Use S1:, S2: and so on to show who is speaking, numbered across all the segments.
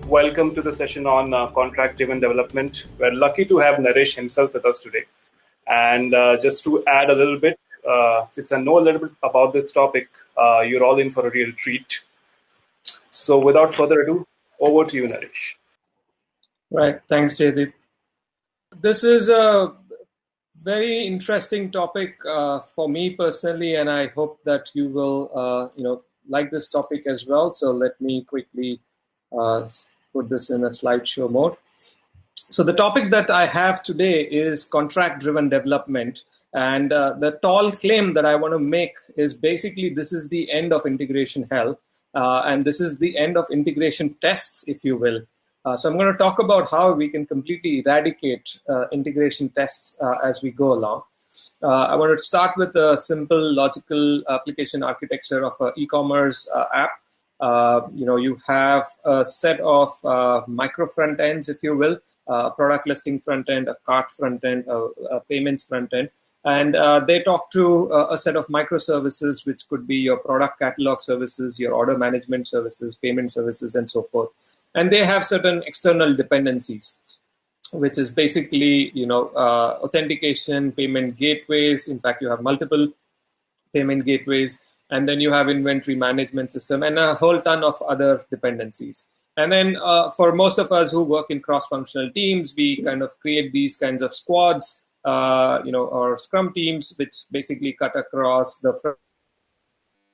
S1: Welcome to the session on contract-driven development. We're lucky to have Naresh himself with us today. And just to add a little bit, since I know a little bit about this topic, you're all in for a real treat. So without further ado, over to you, Naresh.
S2: Right. Thanks, Jaydeep. This is a very interesting topic for me personally, and I hope that you will, like this topic as well. So let me quickly put this in a slideshow mode. So the topic that I have today is contract-driven development, and the tall claim that I want to make is basically this is the end of integration hell, and this is the end of integration tests, if you will. So I'm going to talk about how we can completely eradicate integration tests as we go along. I want to start with a simple logical application architecture of an e-commerce app. You have a set of micro front ends, if you will, a product listing front end, a cart front end, a payments front end. And they talk to a set of microservices, which could be your product catalog services, your order management services, payment services, and so forth. And they have certain external dependencies, which is basically, authentication, payment gateways. In fact, you have multiple payment gateways, and then you have inventory management system and a whole ton of other dependencies. And then for most of us who work in cross-functional teams, we kind of create these kinds of squads, or scrum teams, which basically cut across the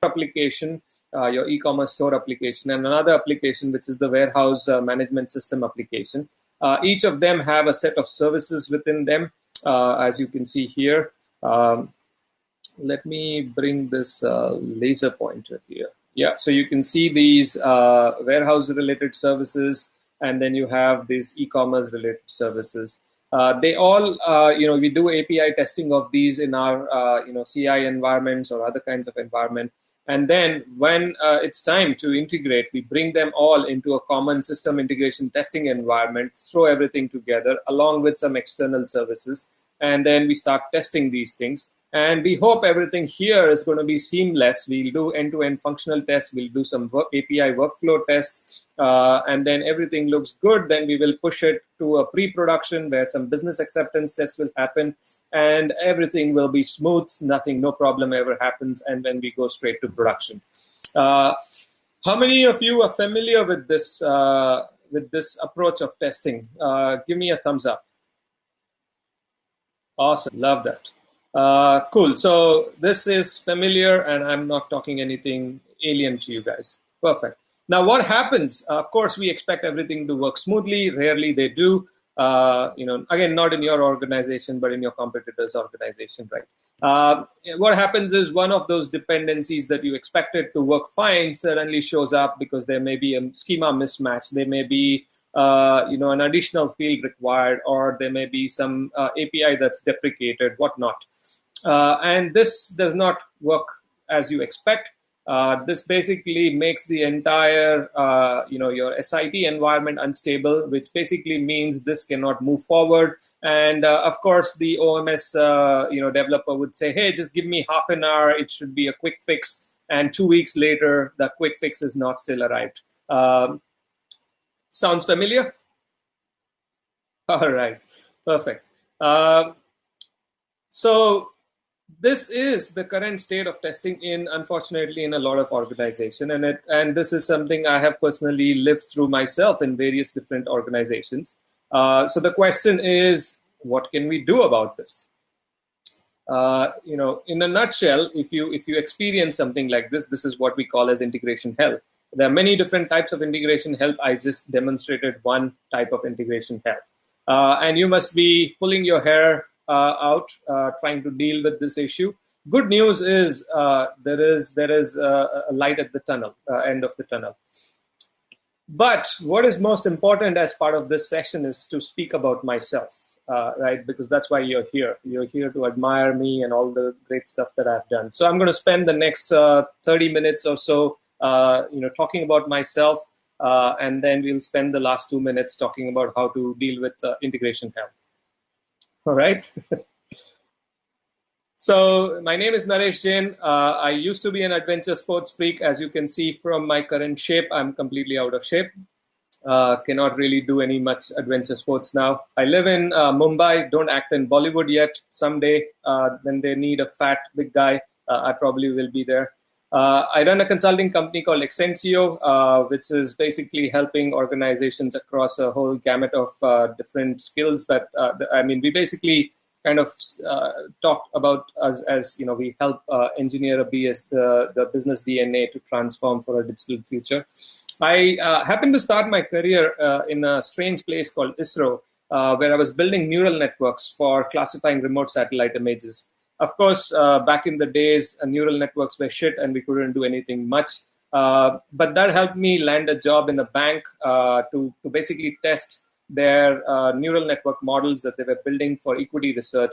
S2: application, your e-commerce store application, and another application, which is the warehouse management system application. Each of them have a set of services within them, as you can see here. Let me bring this laser pointer here. Yeah, so you can see these warehouse-related services, and then you have these e-commerce-related services. They all, we do API testing of these in our, CI environments or other kinds of environment. And then when it's time to integrate, we bring them all into a common system integration testing environment, throw everything together along with some external services, and then we start testing these things. And we hope everything here is going to be seamless. We'll do end-to-end functional tests. We'll do some API workflow tests. And then everything looks good. Then we will push it to a pre-production where some business acceptance tests will happen. And everything will be smooth. No problem ever happens. And then we go straight to production. How many of you are familiar with this approach of testing? Give me a thumbs up. Awesome. Love that. Cool. So this is familiar, and I'm not talking anything alien to you guys. Perfect. Now, what happens? Of course, we expect everything to work smoothly. Rarely they do. Again, not in your organization, but in your competitor's organization, right? What happens is one of those dependencies that you expected to work fine suddenly shows up because there may be a schema mismatch. There may be an additional field required, or there may be some API that's deprecated, whatnot. And this does not work as you expect. This basically makes the entire, your SIT environment unstable, which basically means this cannot move forward. And of course, the OMS, developer would say, hey, just give me half an hour. It should be a quick fix. And 2 weeks later, the quick fix is not still arrived. Sounds familiar? All right, perfect. So this is the current state of testing unfortunately, in a lot of organizations, and this is something I have personally lived through myself in various different organizations. So the question is, what can we do about this? In a nutshell, if you experience something like this, this is what we call as integration hell. There are many different types of integration help. I just demonstrated one type of integration help. And you must be pulling your hair out trying to deal with this issue. Good news is there is a light at the tunnel, end of the tunnel. But what is most important as part of this session is to speak about myself, right? Because that's why you're here. You're here to admire me and all the great stuff that I've done. So I'm going to spend the next 30 minutes or so talking about myself, and then we'll spend the last 2 minutes talking about how to deal with integration hell. All right. So my name is Naresh Jain. I used to be an adventure sports freak. As you can see from my current shape, I'm completely out of shape. Cannot really do any much adventure sports now. I live in Mumbai. Don't act in Bollywood yet. Someday, when they need a fat big guy, I probably will be there. I run a consulting company called Exensio, which is basically helping organizations across a whole gamut of different skills. But I mean, we basically kind of talk about us as, you know, we help engineer a BS, the business DNA to transform for a digital future. I happened to start my career in a strange place called ISRO, where I was building neural networks for classifying remote satellite images. Of course, back in the days, neural networks were shit and we couldn't do anything much. But that helped me land a job in a bank to basically test their neural network models that they were building for equity research.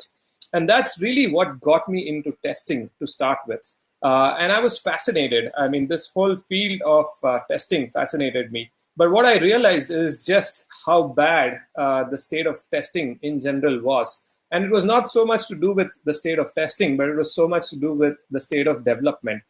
S2: And that's really what got me into testing to start with. And I was fascinated. I mean, this whole field of testing fascinated me. But what I realized is just how bad the state of testing in general was. And it was not so much to do with the state of testing, but it was so much to do with the state of development.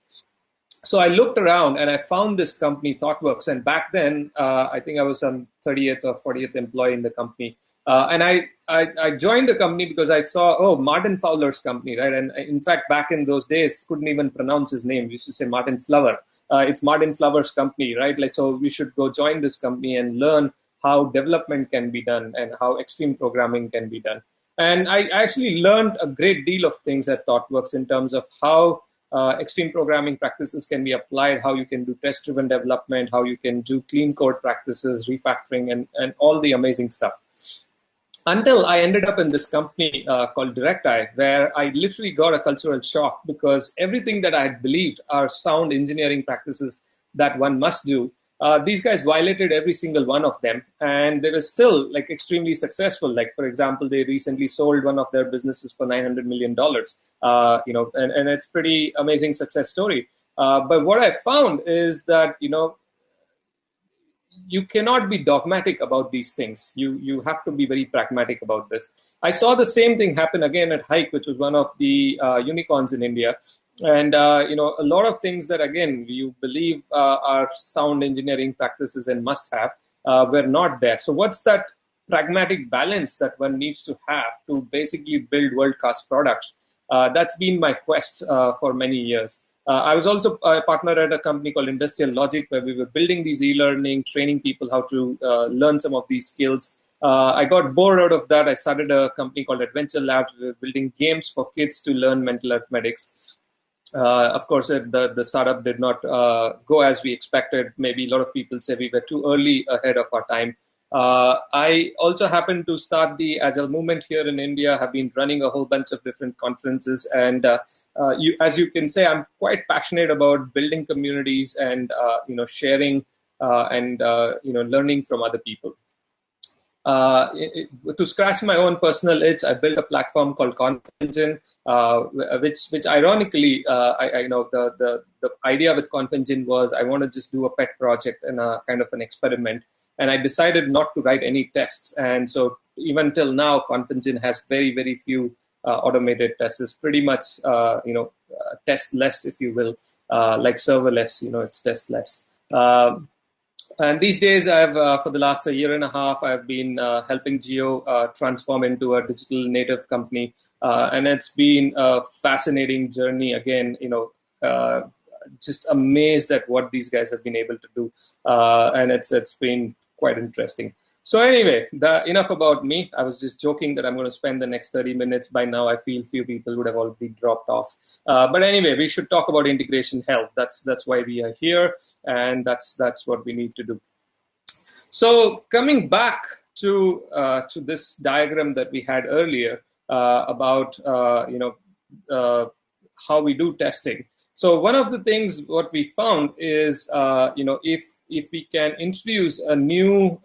S2: So I looked around and I found this company, ThoughtWorks. And back then, I think I was some 30th or 40th employee in the company. And I joined the company because I saw, oh, Martin Fowler's company, right? And in fact, back in those days, couldn't even pronounce his name. We used to say Martin Flower. It's Martin Flower's company, right? Like, so we should go join this company and learn how development can be done and how extreme programming can be done. And I actually learned a great deal of things at ThoughtWorks in terms of how extreme programming practices can be applied, how you can do test-driven development, how you can do clean code practices, refactoring, and all the amazing stuff. Until I ended up in this company called DirectEye, where I literally got a cultural shock because everything that I had believed are sound engineering practices that one must do, these guys violated every single one of them, and they were still like extremely successful. Like, for example, they recently sold one of their businesses for $900 million, and it's pretty amazing success story. But what I found is that, you cannot be dogmatic about these things. You have to be very pragmatic about this. I saw the same thing happen again at Hike, which was one of the unicorns in India. And, a lot of things that, again, you believe are sound engineering practices and must have were not there. So what's that pragmatic balance that one needs to have to basically build world-class products? That's been my quest for many years. I was also a partner at a company called Industrial Logic, where we were building these e-learning, training people how to learn some of these skills. I got bored out of that. I started a company called Adventure Labs. We were building games for kids to learn mental arithmetics. Of course, the startup did not go as we expected. Maybe a lot of people say we were too early ahead of our time. I also happened to start the Agile movement here in India, have been running a whole bunch of different conferences. And as you can say, I'm quite passionate about building communities and, sharing and, learning from other people. To scratch my own personal itch, I built a platform called ConfEngine, which ironically, the idea with ConfEngine was I want to just do a pet project and a kind of an experiment. And I decided not to write any tests. And so even till now, ConfEngine has very, very few automated tests. It's pretty much, testless, if you will, like serverless, it's testless. And these days, for the last year and a half, I've been helping Jio transform into a digital native company. And it's been a fascinating journey. Again, just amazed at what these guys have been able to do. And it's been quite interesting. So anyway, enough about me. I was just joking that I'm going to spend the next 30 minutes. By now, I feel few people would have already dropped off. But anyway, we should talk about integration health. That's why we are here, and that's what we need to do. So coming back to this diagram that we had earlier about how we do testing. So one of the things what we found is, if we can introduce a new,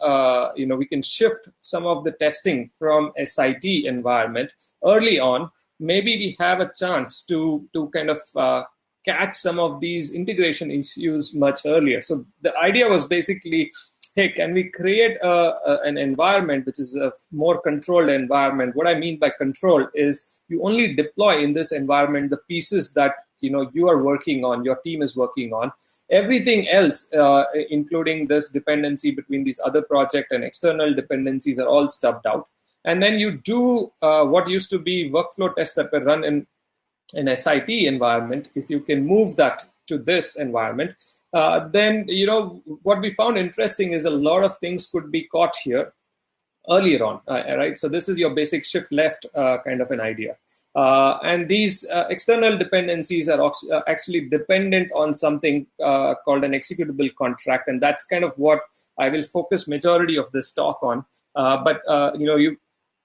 S2: we can shift some of the testing from SIT environment early on, maybe we have a chance to kind of catch some of these integration issues much earlier. So the idea was basically, hey, can we create an environment which is a more controlled environment? What I mean by control is you only deploy in this environment the pieces that you are working on, your team is working on. everything else, including this dependency between these other project and external dependencies, are all stubbed out. And then you do what used to be workflow tests that were run in an SIT environment. If you can move that to this environment, then what we found interesting is a lot of things could be caught here earlier on, right? So this is your basic shift left kind of an idea. And these external dependencies are actually dependent on something called an executable contract, and that's kind of what I will focus majority of this talk on. But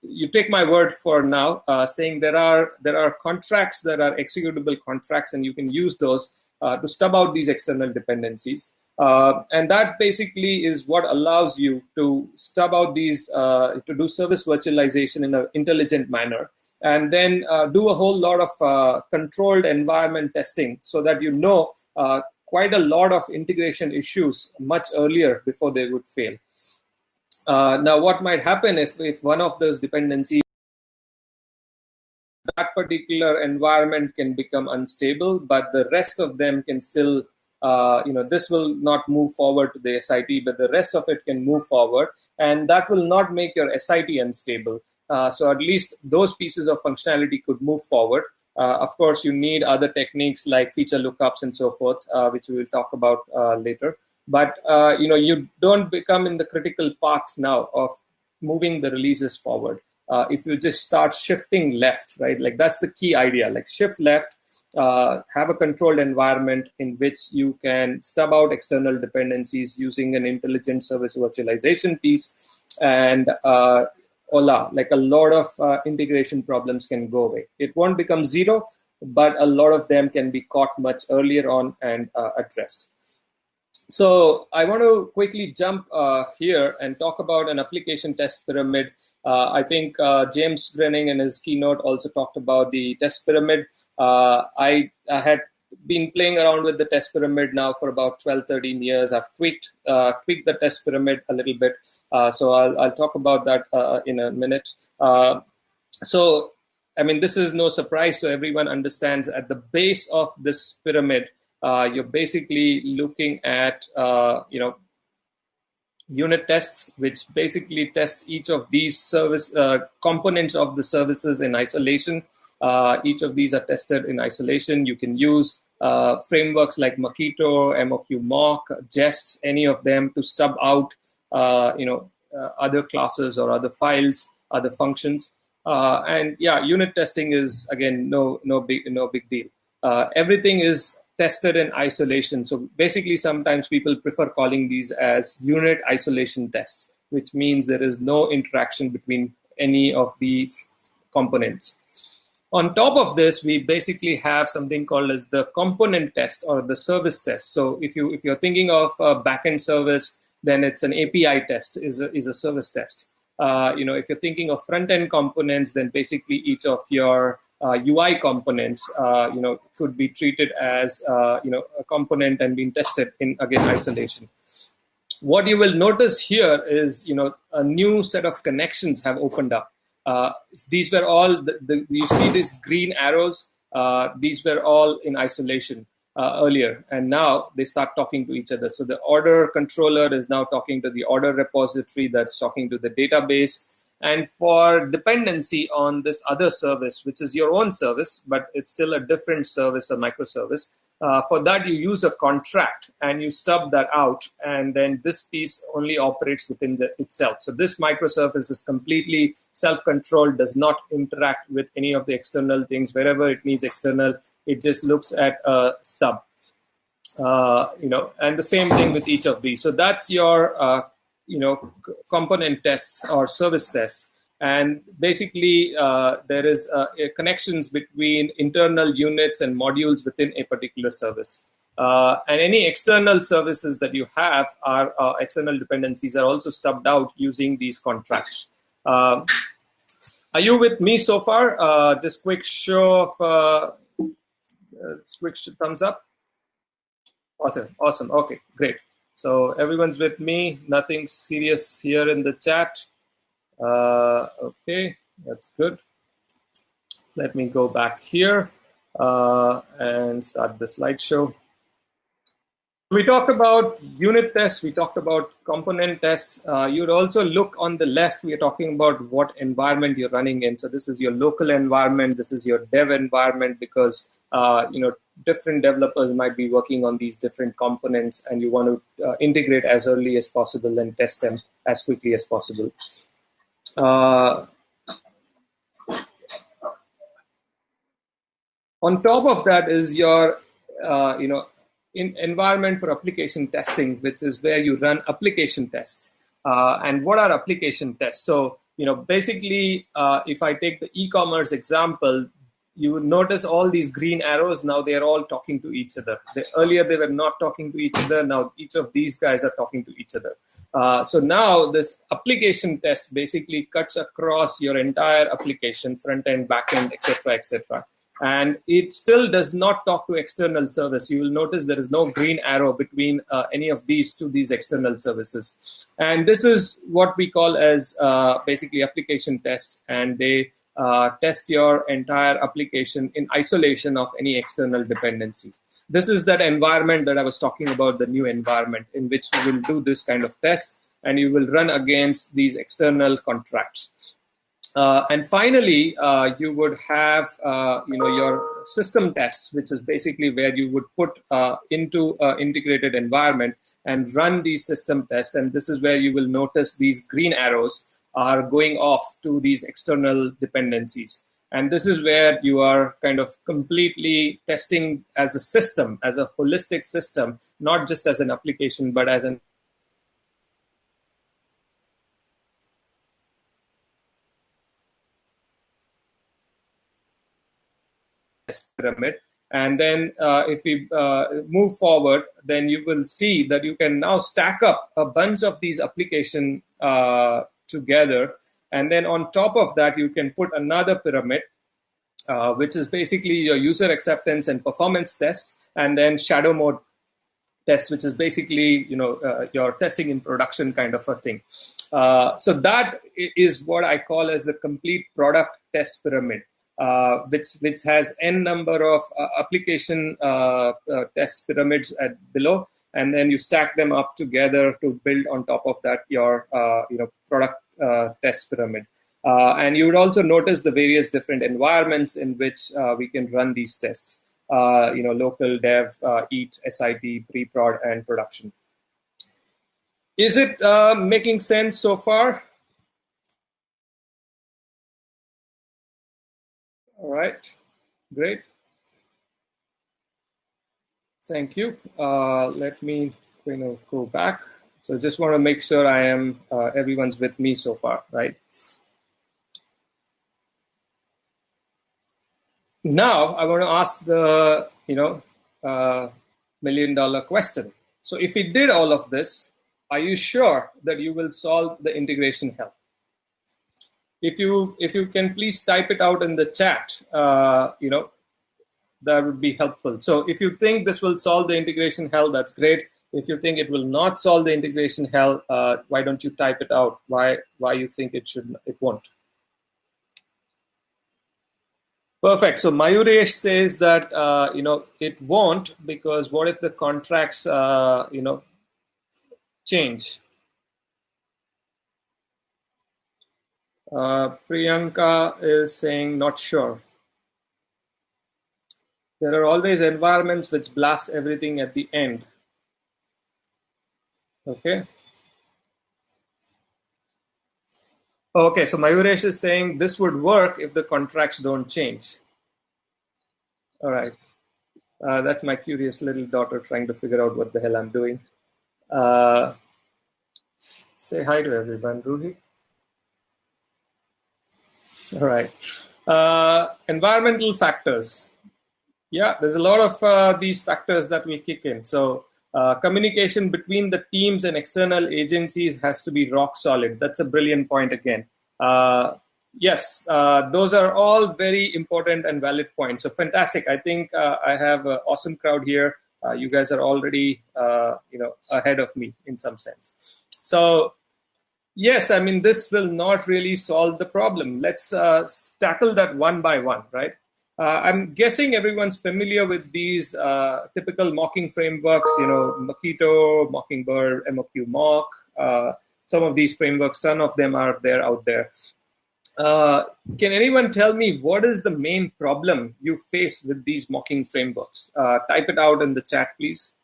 S2: you take my word for now, saying there are contracts that are executable contracts, and you can use those to stub out these external dependencies. And that basically is what allows you to stub out these, to do service virtualization in an intelligent manner, and then do a whole lot of controlled environment testing, so that quite a lot of integration issues much earlier before they would fail. Now, what might happen if one of those dependencies, that particular environment can become unstable, but the rest of them can still, this will not move forward to the SIT, but the rest of it can move forward, and that will not make your SIT unstable. So at least those pieces of functionality could move forward. Of course, you need other techniques like feature lookups and so forth, which we will talk about later. But you don't become in the critical path now of moving the releases forward. If you just start shifting left, right? Like that's the key idea. Like shift left, have a controlled environment in which you can stub out external dependencies using an intelligent service virtualization piece, and voila, like a lot of integration problems can go away. It won't become zero, but a lot of them can be caught much earlier on and addressed. So I want to quickly jump here and talk about an application test pyramid. I think James Grenning in his keynote also talked about the test pyramid. I had been playing around with the test pyramid now for about 12, 13 years. I've tweaked the test pyramid a little bit. So I'll talk about that in a minute. So, I mean, this is no surprise. So everyone understands at the base of this pyramid, you're basically looking at, unit tests, which basically test each of these service components of the services in isolation. Each of these are tested in isolation. You can use frameworks like Makito, MOQ Mock, Jests, any of them to stub out, other classes or other files, other functions. And yeah, unit testing is again no big deal. Everything is tested in isolation. So basically, sometimes people prefer calling these as unit isolation tests, which means there is no interaction between any of the components. On top of this, we basically have something called as the component test or the service test. So if you're thinking of a backend service, then it's an API test is a service test. If you're thinking of front-end components, then basically each of your UI components, could be treated as, a component and being tested in, again, isolation. What you will notice here is, a new set of connections have opened up. These were all, you see these green arrows, these were all in isolation earlier, and now they start talking to each other. So the order controller is now talking to the order repository that's talking to the database. And for dependency on this other service, which is your own service, but it's still a different service, a microservice, for that you use a contract and you stub that out, and then this piece only operates within itself. So this microservice is completely self-controlled, does not interact with any of the external things. Wherever it needs external, it just looks at a stub. And the same thing with each of these. So that's your component tests or service tests. And basically, there is connections between internal units and modules within a particular service. And any external services that you have are external dependencies are also stubbed out using these contracts. Are you with me so far? Just quick show of quick thumbs up. Awesome. Okay, great. So everyone's with me. Nothing serious here in the chat. Okay, that's good. Let me go back here and start the slideshow. We talked about unit tests, we talked about component tests. You'd also look on the left, we are talking about what environment you're running in. So this is your local environment, this is your dev environment, because different developers might be working on these different components, and you want to integrate as early as possible and test them as quickly as possible. On top of that is your environment for application testing, which is where you run application tests. And what are application tests? So basically, if I take the e-commerce example, you would notice all these green arrows. Now they are all talking to each other. Earlier they were not talking to each other. Now each of these guys are talking to each other. So now this application test basically cuts across your entire application, front end, back end, etc., etc. And it still does not talk to external service. You will notice there is no green arrow between any of these external services. And this is what we call as basically application tests. And they test your entire application in isolation of any external dependencies. This is that environment that I was talking about, the new environment in which you will do this kind of tests, and you will run against these external contracts. And finally, you would have your system tests, which is basically where you would put into an integrated environment and run these system tests. And this is where you will notice these green arrows are going off to these external dependencies. And this is where you are kind of completely testing as a system, as a holistic system, not just as an application, but as an pyramid. And then if we move forward, then you will see that you can now stack up a bunch of these applications together. And then on top of that, you can put another pyramid, which is basically your user acceptance and performance tests, and then shadow mode tests, which is basically your testing in production kind of a thing. So that is what I call as the complete product test pyramid. Which has n number of application test pyramids below, and then you stack them up together to build on top of that your product test pyramid. And you would also notice the various different environments in which we can run these tests. Local, dev, EAT, SIT, pre-prod, and production. Is it making sense so far? All right, great. Thank you. Let me go back. So just want to make sure everyone's with me so far, right? Now I want to ask the $1 million question. So if we did all of this, are you sure that you will solve the integration hell? If you can please type it out in the chat, that would be helpful. So if you think this will solve the integration hell, that's great. If you think it will not solve the integration hell, why don't you type it out? Why you think it won't? Perfect. So Mayuresh says that it won't, because what if the contracts change? Priyanka is saying not sure. There are always environments which blast everything at the end. Okay. Okay, so Mayuresh is saying this would work if the contracts don't change. All right. That's my curious little daughter trying to figure out what the hell I'm doing. Say hi to everyone, Ruhi. All right. Environmental factors. Yeah, there's a lot of these factors that will kick in. So communication between the teams and external agencies has to be rock solid. That's a brilliant point again. Yes, those are all very important and valid points. So fantastic. I think I have an awesome crowd here. You guys are already ahead of me in some sense. So yes, I mean, this will not really solve the problem. Let's tackle that one by one, right? I'm guessing everyone's familiar with these typical mocking frameworks, Mockito, Mockingbird, MOQ Mock. Some of these frameworks, ton of them are there out there. Can anyone tell me what is the main problem you face with these mocking frameworks? Type it out in the chat, please.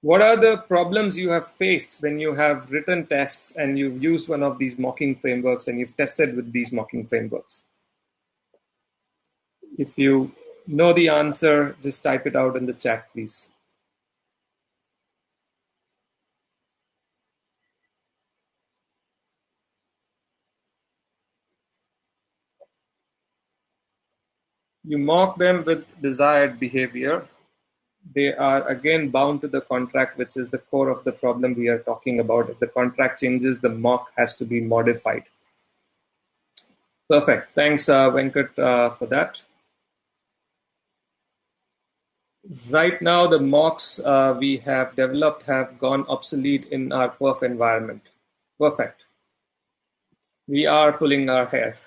S2: What are the problems you have faced when you have written tests and you've used one of these mocking frameworks and you've tested with these mocking frameworks? If you know the answer, just type it out in the chat, please. You mock them with desired behavior. They are again bound to the contract, which is the core of the problem we are talking about. If the contract changes, the mock has to be modified. Perfect. Thanks, Venkat, for that. Right now, the mocks we have developed have gone obsolete in our perf environment. Perfect. We are pulling our hair.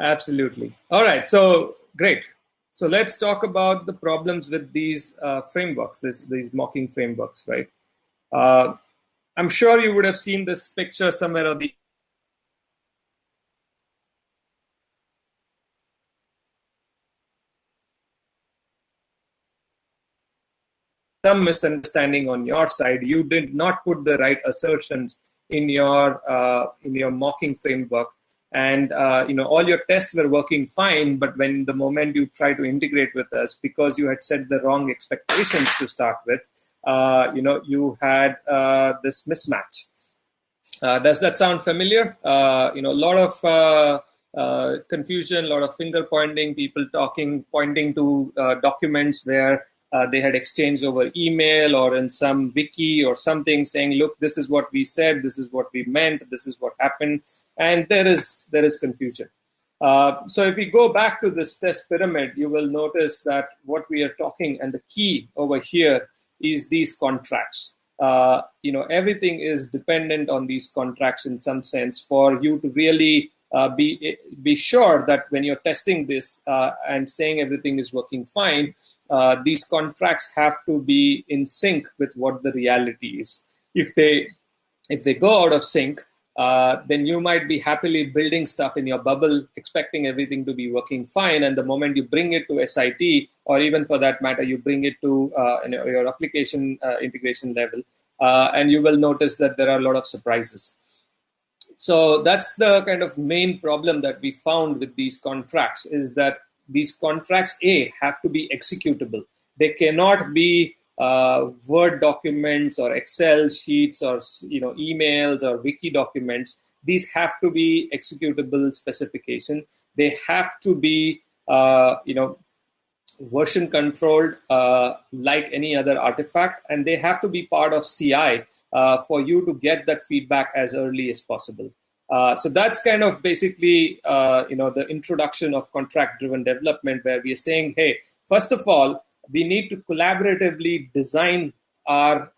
S2: Absolutely. All right. So great. So let's talk about the problems with these frameworks, these mocking frameworks, right? I'm sure you would have seen this picture somewhere or the some misunderstanding on your side. You did not put the right assertions in your mocking framework, and all your tests were working fine. But when the moment you try to integrate with us, because you had set the wrong expectations to start with, you had this mismatch. Does that sound familiar? A lot of confusion, a lot of finger pointing, people pointing to documents where they had exchanged over email or in some wiki or something, saying, "Look, this is what we said, this is what we meant, this is what happened," and there is confusion. So if we go back to this test pyramid, you will notice that what we are talking and the key over here is these contracts. Everything is dependent on these contracts in some sense for you to really be sure that when you're testing this and saying everything is working fine, these contracts have to be in sync with what the reality is. If they go out of sync, then you might be happily building stuff in your bubble, expecting everything to be working fine. And the moment you bring it to SIT, or even for that matter, you bring it to your application integration level, and you will notice that there are a lot of surprises. So that's the kind of main problem that we found with these contracts, is that these contracts, have to be executable. They cannot be Word documents or Excel sheets or emails or wiki documents. These have to be executable specification. They have to be version controlled like any other artifact, and they have to be part of CI for you to get that feedback as early as possible. So that's kind of basically the introduction of contract-driven development, where we are saying, hey, first of all, we need to collaboratively design our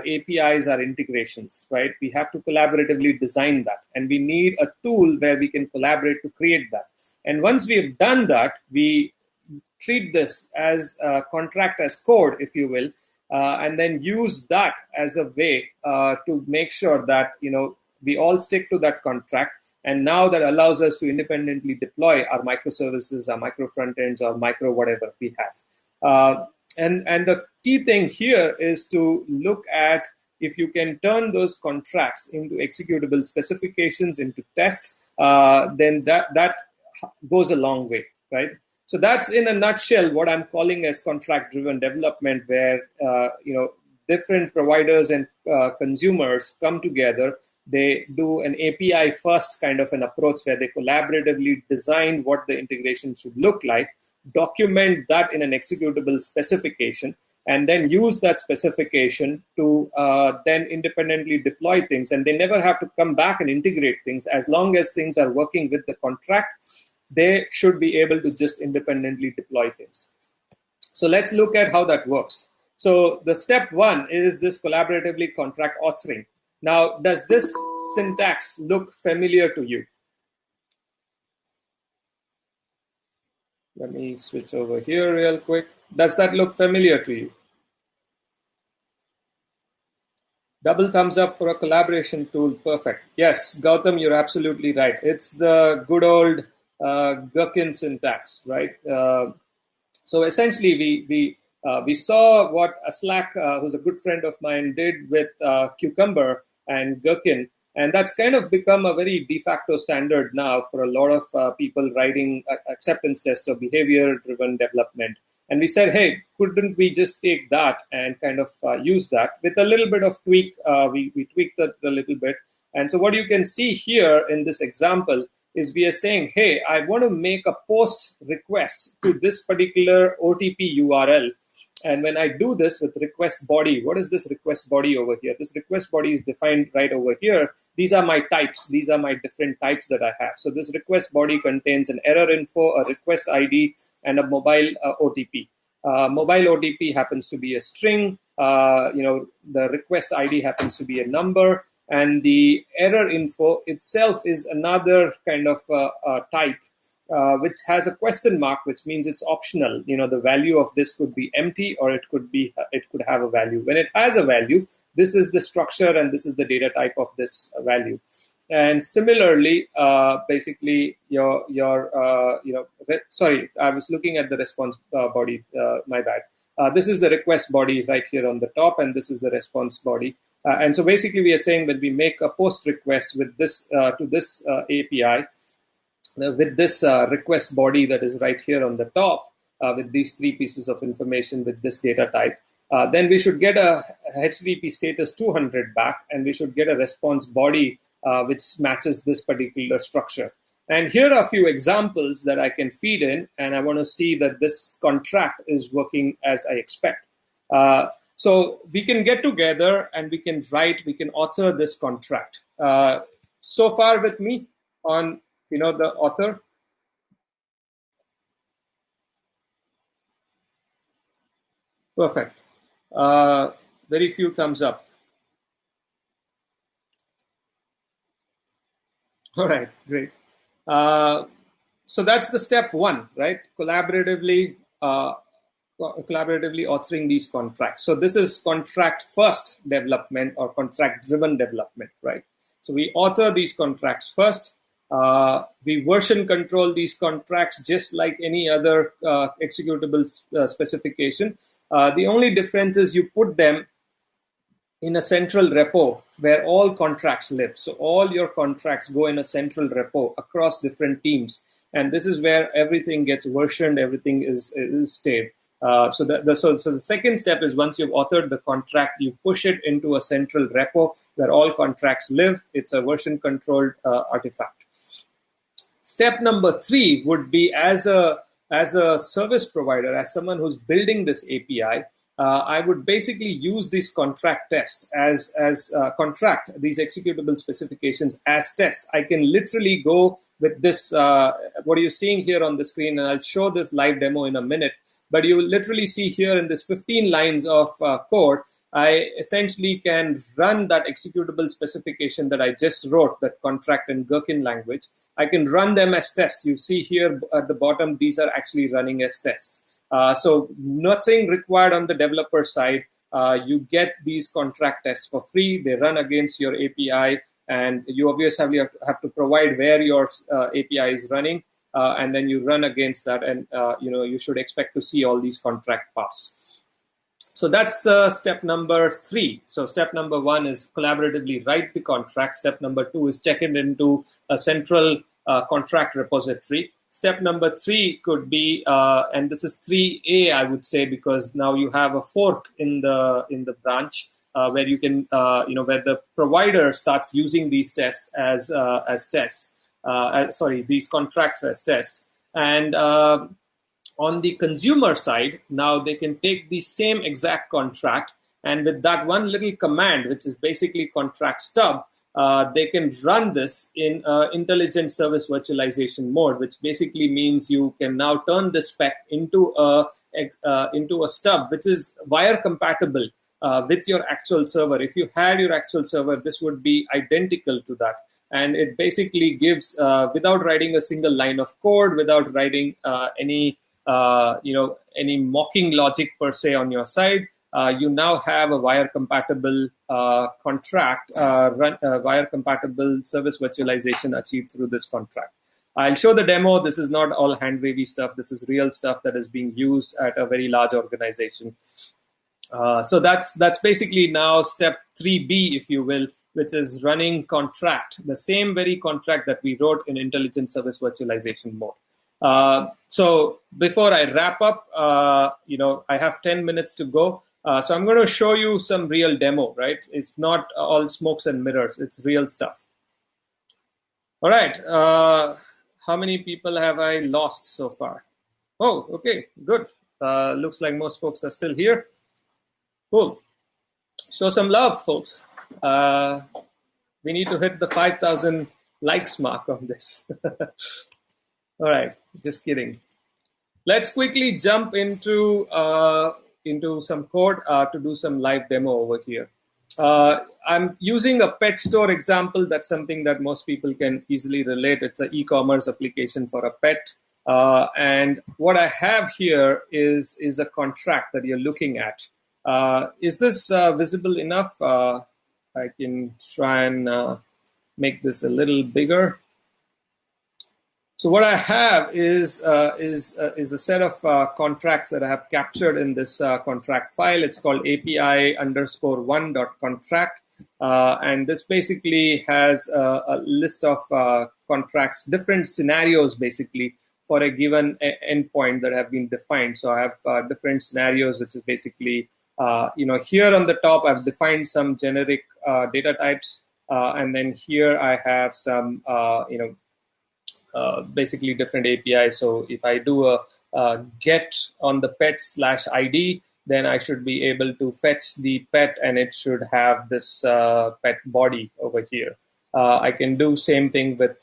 S2: APIs, our integrations, right? We have to collaboratively design that, and we need a tool where we can collaborate to create that. And once we've done that, we treat this as a contract as code, if you will, and then use that as a way to make sure that we all stick to that contract. And now that allows us to independently deploy our microservices, our micro front ends, or micro whatever we have. And the key thing here is to look at if you can turn those contracts into executable specifications, into tests, then that goes a long way, right? So that's in a nutshell what I'm calling as contract-driven development, where different providers and consumers come together. They do an API first kind of an approach, where they collaboratively design what the integration should look like, document that in an executable specification, and then use that specification to then independently deploy things. And they never have to come back and integrate things. As long as things are working with the contract, they should be able to just independently deploy things. So let's look at how that works. So the step one is this collaboratively contract authoring. Now, does this syntax look familiar to you? Let me switch over here real quick. Does that look familiar to you? Double thumbs up for a collaboration tool. Perfect. Yes, Gautam, you're absolutely right. It's the good old Gherkin syntax, right? So essentially, we saw what Aslak, who's a good friend of mine, did with Cucumber and Gherkin, and that's kind of become a very de facto standard now for a lot of people writing acceptance tests or behavior-driven development. And we said, hey, couldn't we just take that and kind of use that with a little bit of tweak? We tweaked it a little bit. And so what you can see here in this example is we are saying, hey, I want to make a post request to this particular OTP URL. And when I do this with request body, what is this request body over here? This request body is defined right over here. These are my types. These are my different types that I have. So this request body contains an error info, a request ID, and a mobile OTP. Mobile OTP happens to be a string. The request ID happens to be a number. And the error info itself is another kind of type, which has a question mark, which means it's optional. The value of this could be empty, or it could have a value. When it has a value, this is the structure and this is the data type of this value. And similarly, basically, sorry, I was looking at the response body. My bad. This is the request body right here on the top, and this is the response body. And so basically, we are saying that we make a post request with this to this API with this request body that is right here on the top with these three pieces of information with this data type. Then we should get a HTTP status 200 back, and we should get a response body which matches this particular structure. And here are a few examples that I can feed in, and I want to see that this contract is working as I expect. So we can get together and we can author this contract. So far with me on, the author. Perfect. Very few thumbs up. All right, great. So that's the step one, right? Collaboratively authoring these contracts. So this is contract first development or contract driven development, right? So we author these contracts first. We version control these contracts just like any other executable specification. The only difference is you put them in a central repo where all contracts live. So all your contracts go in a central repo across different teams. And this is where everything gets versioned, everything is stayed. So the second step is once you've authored the contract, you push it into a central repo where all contracts live. It's a version controlled artifact. Step number 3 would be as a service provider, as someone who's building this API, I would basically use these contract tests as contract these executable specifications as tests. I can literally go with this. What are you seeing here on the screen? And I'll show this live demo in a minute. But you will literally see here in this 15 lines of code, I essentially can run that executable specification that I just wrote, that contract in Gherkin language. I can run them as tests. You see here at the bottom, these are actually running as tests. So nothing required on the developer side. You get these contract tests for free. They run against your API, and you obviously have to provide where your API is running, and then you run against that, and you should expect to see all these contract pass. So that's step number 3. So step number 1 is collaboratively write the contract. Step number 2 is check it into a central contract repository. Step number 3 could be, and this is 3A, I would say, because now you have a fork in the branch where you can, where the provider starts using these tests as tests. These contracts as tests. And on the consumer side, now they can take the same exact contract, and with that one little command, which is basically contract stub, they can run this in intelligent service virtualization mode, which basically means you can now turn the spec into a stub, which is wire compatible. with your actual server. If you had your actual server, this would be identical to that. And it basically gives, without writing a single line of code, without writing any mocking logic per se on your side, you now have a wire compatible contract, wire compatible service virtualization achieved through this contract. I'll show the demo. This is not all hand wavy stuff. This is real stuff that is being used at a very large organization. So that's basically now step 3B, if you will, which is running contract, the same very contract that we wrote in intelligent service virtualization mode. So before I wrap up, I have 10 minutes to go. So I'm going to show you some real demo, right? It's not all smokes and mirrors. It's real stuff. All right. How many people have I lost so far? Oh, okay, good. Looks like most folks are still here. Cool. Show some love, folks. We need to hit the 5,000 likes mark on this. All right, just kidding. Let's quickly jump into some code to do some live demo over here. I'm using a pet store example. That's something that most people can easily relate. It's an e-commerce application for a pet. And what I have here is a contract that you're looking at. Is this visible enough? I can try and make this a little bigger. So what I have is a set of contracts that I have captured in this contract file. It's called API_1.contract. And this basically has a list of contracts, different scenarios basically for a given endpoint that have been defined. So I have different scenarios, which is basically, here on the top, I've defined some generic data types. And then here I have some, basically different APIs. So if I do a get on the pet/ID, then I should be able to fetch the pet and it should have this pet body over here. I can do same thing with,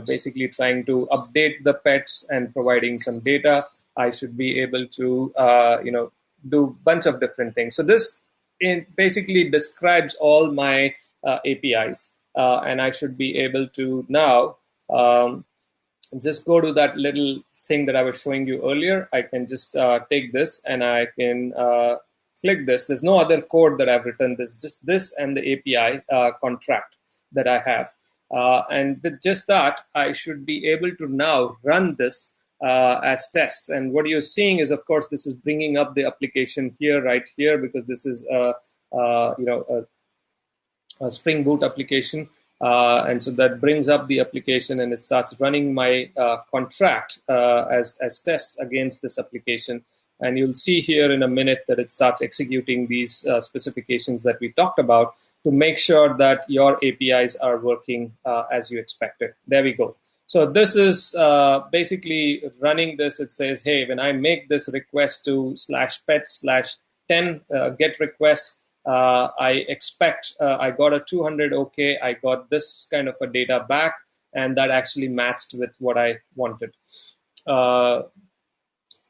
S2: basically trying to update the pets and providing some data. I should be able to, do a bunch of different things. So this basically describes all my APIs. And I should be able to now just go to that little thing that I was showing you earlier. I can just take this and I can click this. There's no other code that I've written. There's just this and the API contract that I have. And with just that, I should be able to now run this as tests. And what you're seeing is, of course, this is bringing up the application here, right here, because this is a Spring Boot application. And so that brings up the application and it starts running my contract as tests against this application. And you'll see here in a minute that it starts executing these specifications that we talked about to make sure that your APIs are working as you expected. There we go. So this is basically running this. It says, hey, when I make this request to /pet/10 get request, I expect I got a 200 OK. I got this kind of a data back, and that actually matched with what I wanted.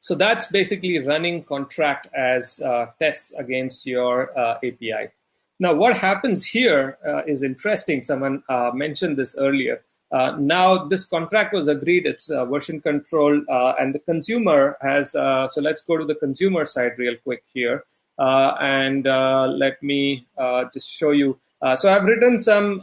S2: So that's basically running contract as tests against your API. Now, what happens here is interesting. Someone mentioned this earlier. Now, this contract was agreed. It's version control, and the consumer has. So let's go to the consumer side real quick here. And let me just show you. So I've written some,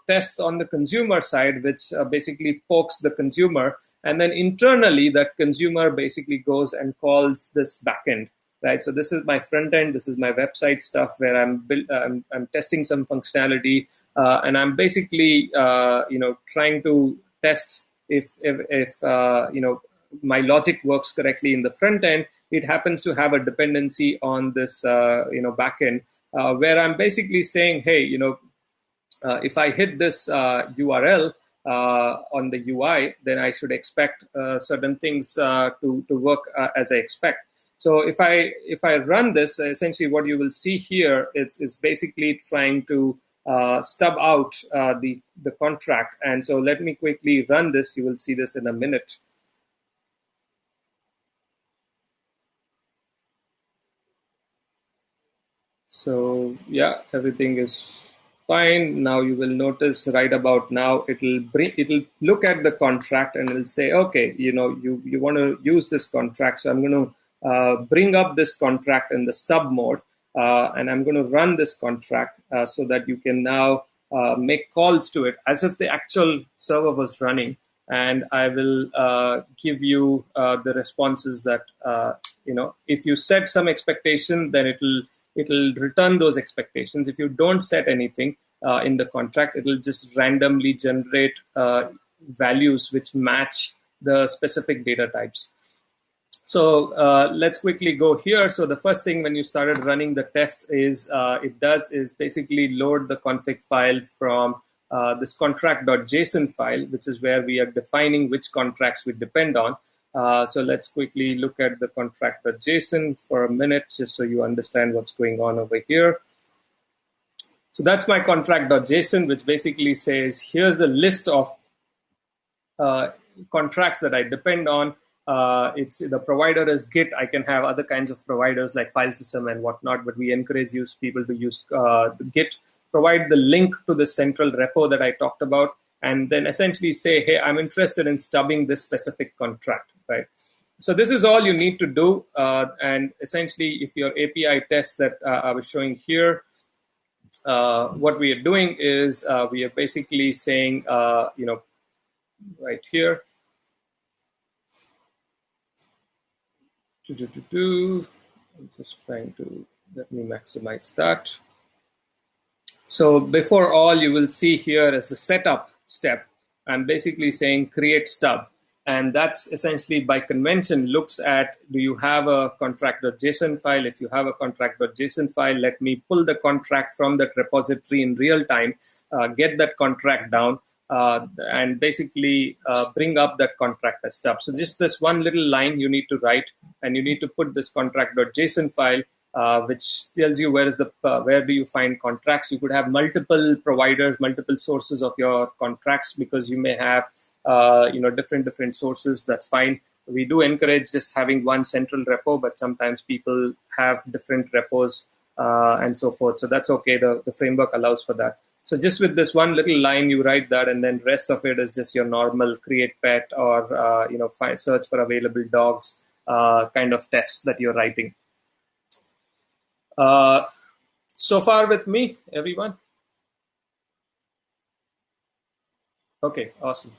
S2: tests on the consumer side, which basically pokes the consumer, and then internally that consumer basically goes and calls this backend, right? So this is my front end. This is my website stuff where I'm testing some functionality, and I'm basically, trying to test if my logic works correctly in the front end. It happens to have a dependency on this, backend, where I'm basically saying, hey, if I hit this URL on the UI, then I should expect certain things to work as I expect. So if I run this, essentially what you will see here is basically trying to stub out the contract. And so let me quickly run this. You will see this in a minute. So yeah, everything is fine. Now you will notice right about now it'll look at the contract and it'll say, okay, you want to use this contract, so I'm going to bring up this contract in the stub mode, and I'm going to run this contract so that you can now make calls to it as if the actual server was running, and I will give you the responses that if you set some expectation, then it'll return those expectations. If you don't set anything in the contract, it'll just randomly generate values which match the specific data types. So let's quickly go here. So the first thing when you started running the test is basically load the config file from this contract.json file, which is where we are defining which contracts we depend on. So let's quickly look at the contract.json for a minute, just so you understand what's going on over here. So that's my contract.json, which basically says, here's a list of contracts that I depend on. It's the provider is Git. I can have other kinds of providers like file system and whatnot, but we encourage people to use Git. Provide the link to the central repo that I talked about, and then essentially say, hey, I'm interested in stubbing this specific contract, right? So this is all you need to do. And essentially, if your API test that I was showing here, what we are doing is we are basically saying, right here, I'm just trying to let me maximize that. So before all, you will see here as a setup step, I'm basically saying create stub. And that's essentially by convention looks at, do you have a contract.json file? If you have a contract.json file, let me pull the contract from that repository in real time, get that contract down, and basically bring up that contract as stub. So just this one little line you need to write, and you need to put this contract.json file, which tells you where do you find contracts. You could have multiple providers, multiple sources of your contracts, because you may have different sources. That's fine. We do encourage just having one central repo, but sometimes people have different repos and so forth. So that's okay. The framework allows for that. So just with this one little line, you write that, and then rest of it is just your normal create pet or search for available dogs kind of tests that you're writing. So far with me, everyone? Okay, awesome.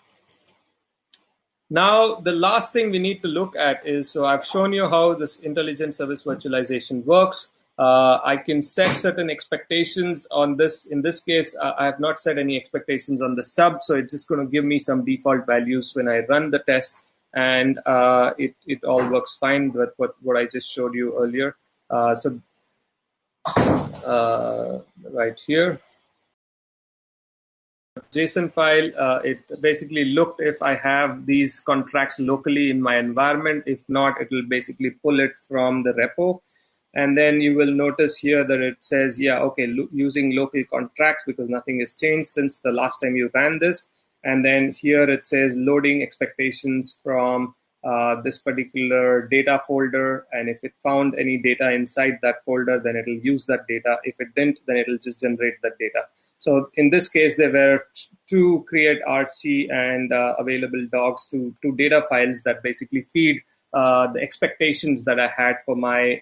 S2: Now, the last thing we need to look at is, so I've shown you how this intelligent service virtualization works. I can set certain expectations on this. In this case, I have not set any expectations on the stub, so it's just going to give me some default values when I run the test, and it all works fine with what I just showed you earlier. Right here, JSON file, it basically looked if I have these contracts locally in my environment. If not, it will basically pull it from the repo. And then you will notice here that it says, yeah, okay, using local contracts, because nothing has changed since the last time you ran this. And then here it says loading expectations from this particular data folder. And if it found any data inside that folder, then it'll use that data. If it didn't, then it'll just generate that data. So in this case, there were two create Archie and available dogs, two data files that basically feed the expectations that I had for my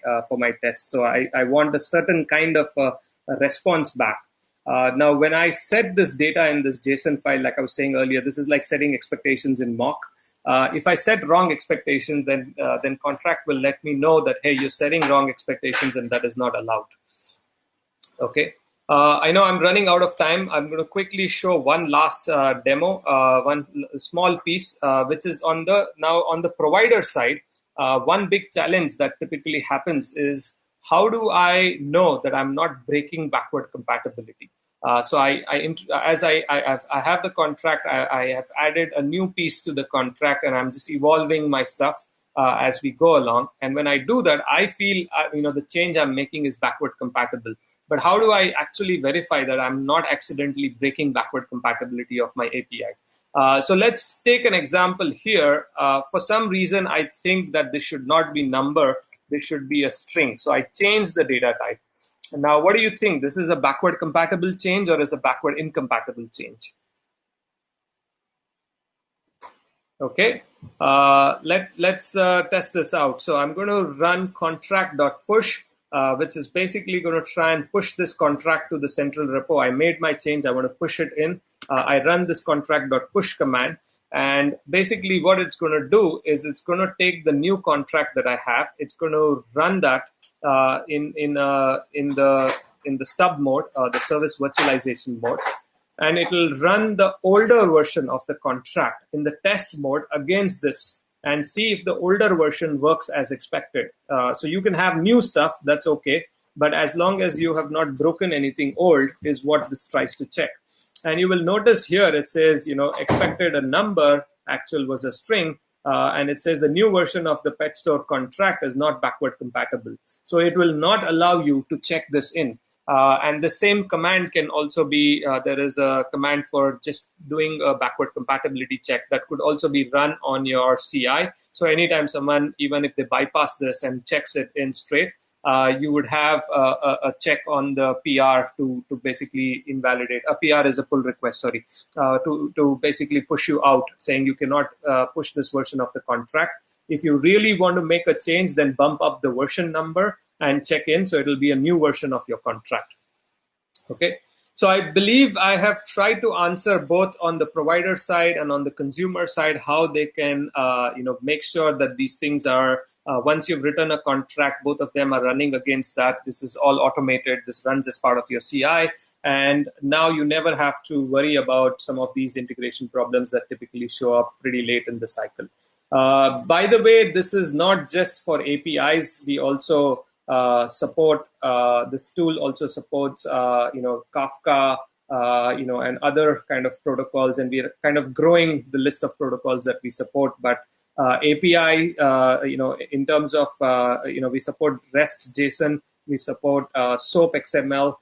S2: test. So I want a certain kind of a response back. Now, when I set this data in this JSON file, like I was saying earlier, this is like setting expectations in mock. If I set wrong expectations, then contract will let me know that, hey, you're setting wrong expectations and that is not allowed. Okay. I know I'm running out of time. I'm going to quickly show one last demo, one small piece, which is on the provider side. One big challenge that typically happens is, how do I know that I'm not breaking backward compatibility? So I have the contract. I have added a new piece to the contract, and I'm just evolving my stuff as we go along. And when I do that, I feel the change I'm making is backward compatible. But how do I actually verify that I'm not accidentally breaking backward compatibility of my API? So let's take an example here. For some reason, I think that this should not be number. This should be a string. So I change the data type. Now, what do you think? This is a backward compatible change or is a backward incompatible change? Okay, let's test this out. So I'm going to run contract.push, which is basically going to try and push this contract to the central repo. I made my change. I want to push it in. I run this contract.push command. And basically what it's going to do is it's going to take the new contract that I have. It's going to run that in the stub mode, the service virtualization mode, and it will run the older version of the contract in the test mode against this and see if the older version works as expected. So you can have new stuff, that's okay, but as long as you have not broken anything old is what this tries to check. And you will notice here it says, expected a number, actual was a string, and it says the new version of the pet store contract is not backward compatible. So it will not allow you to check this in. And the same command can also be, there is a command for just doing a backward compatibility check that could also be run on your CI. So anytime someone, even if they bypass this and checks it in straight, you would have a check on the PR to basically invalidate. A PR is a pull request, sorry, to basically push you out, saying you cannot push this version of the contract. If you really want to make a change, then bump up the version number and check in, so it'll be a new version of your contract. Okay, so I believe I have tried to answer both on the provider side and on the consumer side how they can make sure that these things are once you've written a contract, both of them are running against that. This is all automated. This runs as part of your CI, and now you never have to worry about some of these integration problems that typically show up pretty late in the cycle. By the way, this is not just for APIs. We also support, this tool also supports, Kafka, and other kind of protocols. And we are kind of growing the list of protocols that we support. But API, in terms of, we support REST JSON, we support SOAP XML,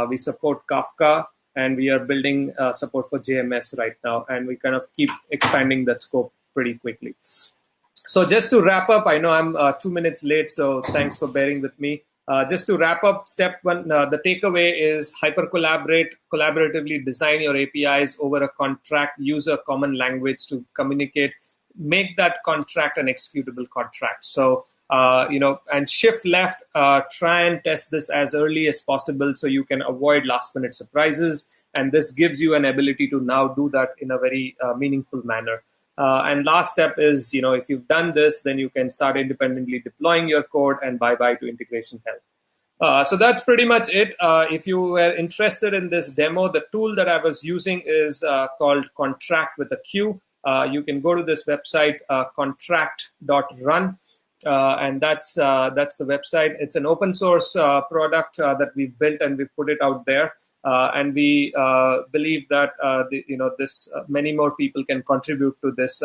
S2: we support Kafka, and we are building support for JMS right now. And we kind of keep expanding that scope pretty quickly. So just to wrap up, I know I'm 2 minutes late, so thanks for bearing with me. Just to wrap up, step one, the takeaway is collaboratively design your APIs over a contract, use a common language to communicate, make that contract an executable contract. So, and shift left, try and test this as early as possible so you can avoid last minute surprises. And this gives you an ability to now do that in a very meaningful manner. And last step is, if you've done this, then you can start independently deploying your code and bye-bye to integration hell. So that's pretty much it. If you were interested in this demo, the tool that I was using is called Contract with a Q. You can go to this website, contract.run. And that's the website. It's an open source product that we've built and we've put it out there. And we believe that many more people can contribute to this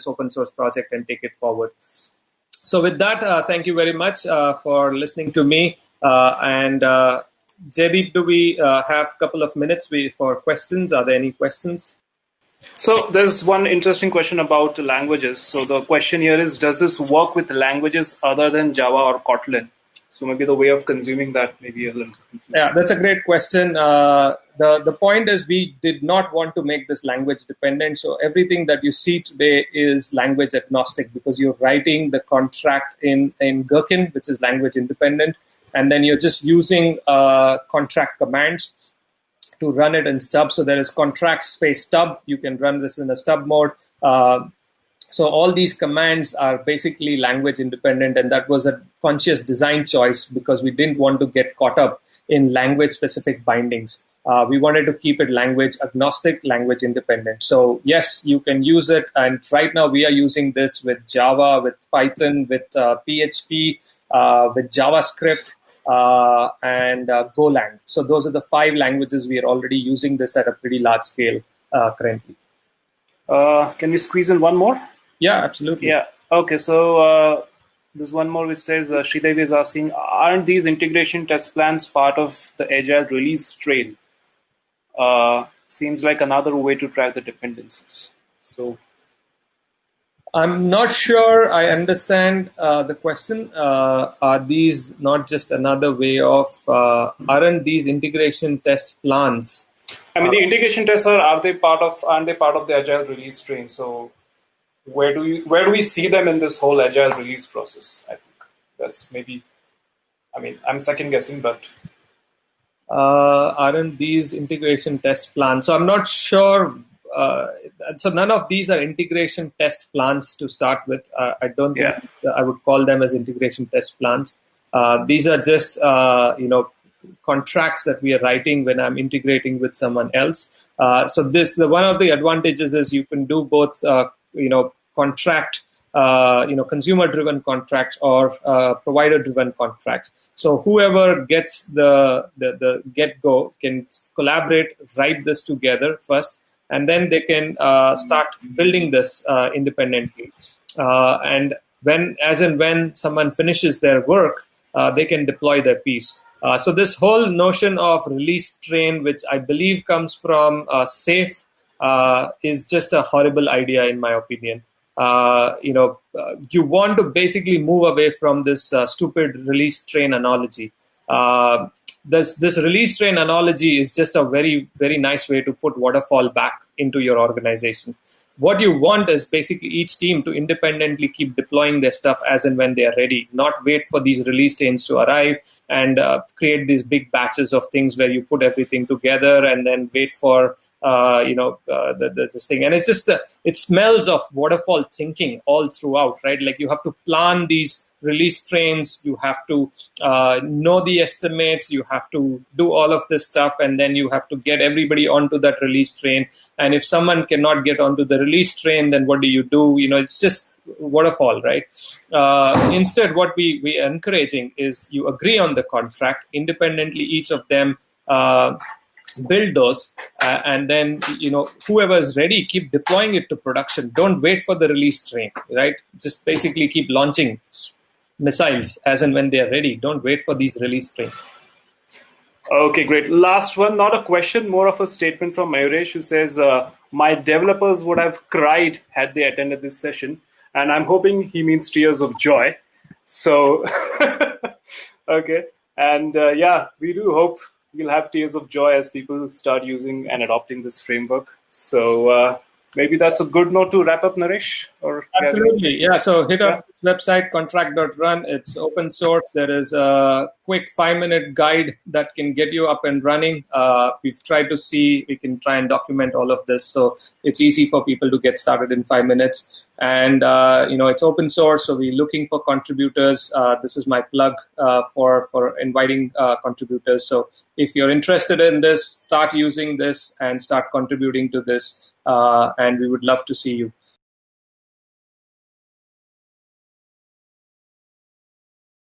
S2: open source project and take it forward. So with that, thank you very much for listening to me. And Jaideep, do we have a couple of minutes for questions? Are there any questions?
S1: So there's one interesting question about languages. So the question here is, does this work with languages other than Java or Kotlin? So maybe the way of consuming that may be a little confusing.
S2: Yeah, that's a great question. The point is we did not want to make this language dependent. So everything that you see today is language agnostic because you're writing the contract in Gherkin, which is language independent. And then you're just using contract commands to run it in stub. So there is contract space stub. You can run this in a stub mode. So all these commands are basically language independent, and that was a conscious design choice because we didn't want to get caught up in language specific bindings. We wanted to keep it language agnostic, language independent. So yes, you can use it. And right now we are using this with Java, with Python, with PHP, with JavaScript, and Golang. So those are the 5 languages we are already using this at a pretty large scale currently.
S1: Can we squeeze in one more?
S2: Yeah, absolutely.
S1: Yeah. Okay. So there's one more which says, Sridevi is asking, aren't these integration test plans part of the Agile release trail? Seems like another way to track the dependencies. So
S2: I'm not sure I understand the question. Are these not just another way of, aren't these integration test plans?
S1: I mean, the integration tests aren't they part of the agile release train? So where do we see them in this whole agile release process? I think that's maybe. I mean, I'm second guessing, but
S2: Aren't these integration test plans? So I'm not sure. So none of these are integration test plans to start with. I don't think
S1: yeah.
S2: I would call them as integration test plans. These are just contracts that we are writing when I'm integrating with someone else. So one of the advantages is you can do both. Contract, consumer-driven contracts or provider-driven contracts. So whoever gets the get-go can collaborate, write this together first, and then they can start building this independently. And when someone finishes their work, they can deploy their piece. So this whole notion of release train, which I believe comes from SAFe, is just a horrible idea in my opinion. You want to basically move away from this stupid release train analogy. This release train analogy is just a very, very nice way to put waterfall back into your organization. What you want is basically each team to independently keep deploying their stuff as and when they are ready, not wait for these release trains to arrive and create these big batches of things where you put everything together and then wait for this thing. And it's just it smells of waterfall thinking all throughout, right? Like you have to plan these release trains, you have to know the estimates, you have to do all of this stuff, and then you have to get everybody onto that release train. And if someone cannot get onto the release train, then what do? It's just waterfall, right? Instead, what we are encouraging is you agree on the contract independently, each of them build those, and then whoever is ready, keep deploying it to production. Don't wait for the release train, right? Just basically keep launching missiles as and when they are ready. Don't wait for these release trains.
S1: Okay, great. Last one, not a question, more of a statement from Naresh, who says, my developers would have cried had they attended this session. And I'm hoping he means tears of joy. So, okay. And yeah, we do hope we'll have tears of joy as people start using and adopting this framework. So maybe that's a good note to wrap up, Naresh. Or
S2: Absolutely. Yeah. So hit up this website, contract.run. It's open source. There is a quick 5-minute guide that can get you up and running. We've tried to see, we can try and document all of this. So it's easy for people to get started in 5 minutes. And, it's open source. So we're looking for contributors. This is my plug for inviting contributors. So if you're interested in this, start using this and start contributing to this. And we would love to see you.